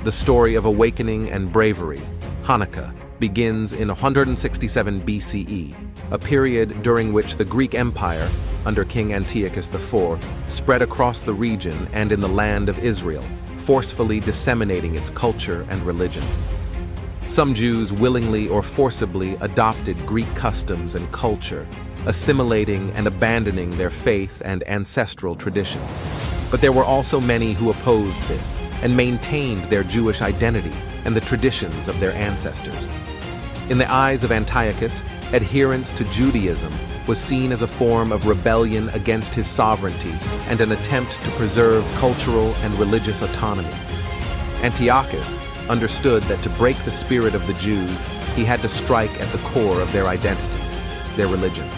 the story of awakening and bravery, Hanukkah, begins in 167 BCE, a period during which the Greek Empire, under King Antiochus IV, spread across the region and in the land of Israel, forcefully disseminating its culture and religion. Some Jews willingly or forcibly adopted Greek customs and culture, assimilating and abandoning their faith and ancestral traditions. But there were also many who opposed this and maintained their Jewish identity and the traditions of their ancestors. In the eyes of Antiochus, adherence to Judaism was seen as a form of rebellion against his sovereignty and an attempt to preserve cultural and religious autonomy. Antiochus understood that to break the spirit of the Jews, he had to strike at the core of their identity, their religion.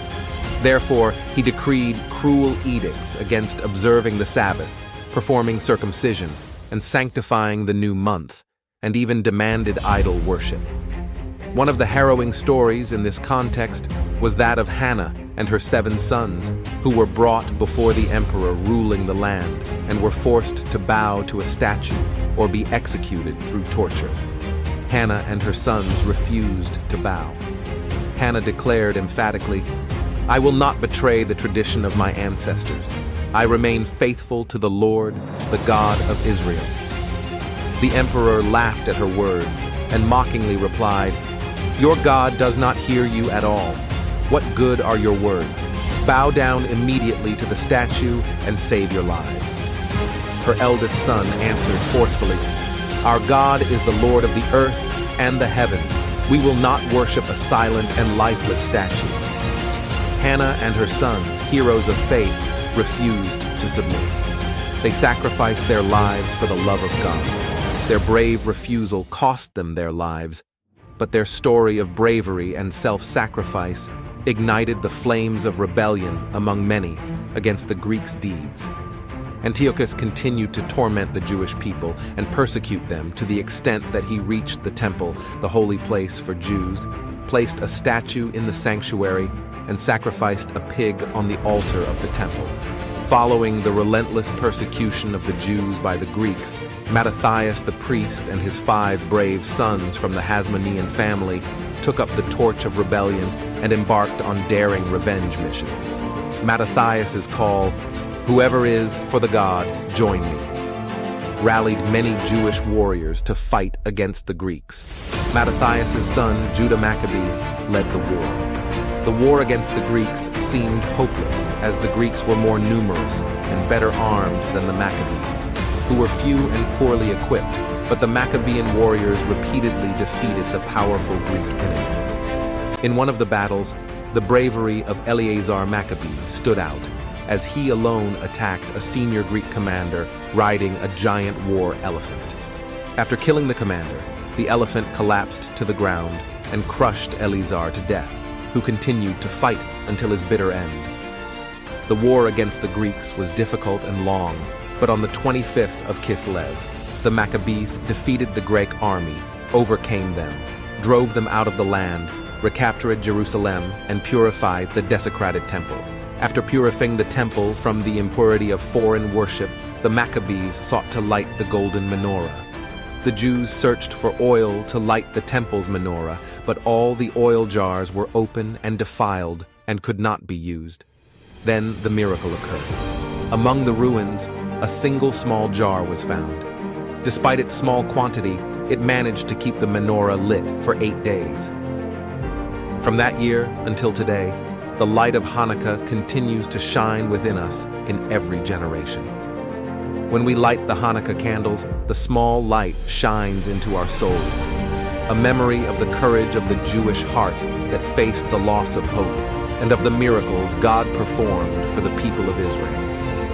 Therefore, he decreed cruel edicts against observing the Sabbath, performing circumcision, and sanctifying the new month, and even demanded idol worship. One of the harrowing stories in this context was that of Hannah and her 7 sons, who were brought before the emperor ruling the land and were forced to bow to a statue or be executed through torture. Hannah and her sons refused to bow. Hannah declared emphatically, "I will not betray the tradition of my ancestors. I remain faithful to the Lord, the God of Israel." The emperor laughed at her words and mockingly replied, "Your God does not hear you at all. What good are your words? Bow down immediately to the statue and save your lives." Her eldest son answered forcefully, "Our God is the Lord of the earth and the heavens. We will not worship a silent and lifeless statue." Hannah and her sons, heroes of faith, refused to submit. They sacrificed their lives for the love of God. Their brave refusal cost them their lives, but their story of bravery and self-sacrifice ignited the flames of rebellion among many against the Greeks' deeds. Antiochus continued to torment the Jewish people and persecute them to the extent that he reached the temple, the holy place for Jews, placed a statue in the sanctuary, and sacrificed a pig on the altar of the temple. Following the relentless persecution of the Jews by the Greeks, Mattathias the priest and his 5 brave sons from the Hasmonean family took up the torch of rebellion and embarked on daring revenge missions. Mattathias's call, "Whoever is for the God, join me," rallied many Jewish warriors to fight against the Greeks. Mattathias's son, Judah Maccabee, led the war. The war against the Greeks seemed hopeless, as the Greeks were more numerous and better armed than the Maccabees, who were few and poorly equipped, but the Maccabean warriors repeatedly defeated the powerful Greek enemy. In one of the battles, the bravery of Eleazar Maccabee stood out, as he alone attacked a senior Greek commander riding a giant war elephant. After killing the commander, the elephant collapsed to the ground and crushed Eleazar to death, who continued to fight until his bitter end. The war against the Greeks was difficult and long, but on the 25th of Kislev, the Maccabees defeated the Greek army, overcame them, drove them out of the land, recaptured Jerusalem, and purified the desecrated temple. After purifying the temple from the impurity of foreign worship, the Maccabees sought to light the golden menorah. The Jews searched for oil to light the temple's menorah, but all the oil jars were open and defiled and could not be used. Then the miracle occurred. Among the ruins, a single small jar was found. Despite its small quantity, it managed to keep the menorah lit for 8 days. From that year until today, the light of Hanukkah continues to shine within us in every generation. When we light the Hanukkah candles, the small light shines into our souls, a memory of the courage of the Jewish heart that faced the loss of hope, and of the miracles God performed for the people of Israel.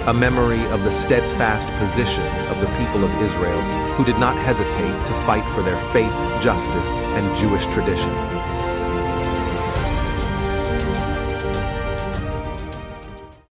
A memory of the steadfast position of the people of Israel who did not hesitate to fight for their faith, justice, and Jewish tradition.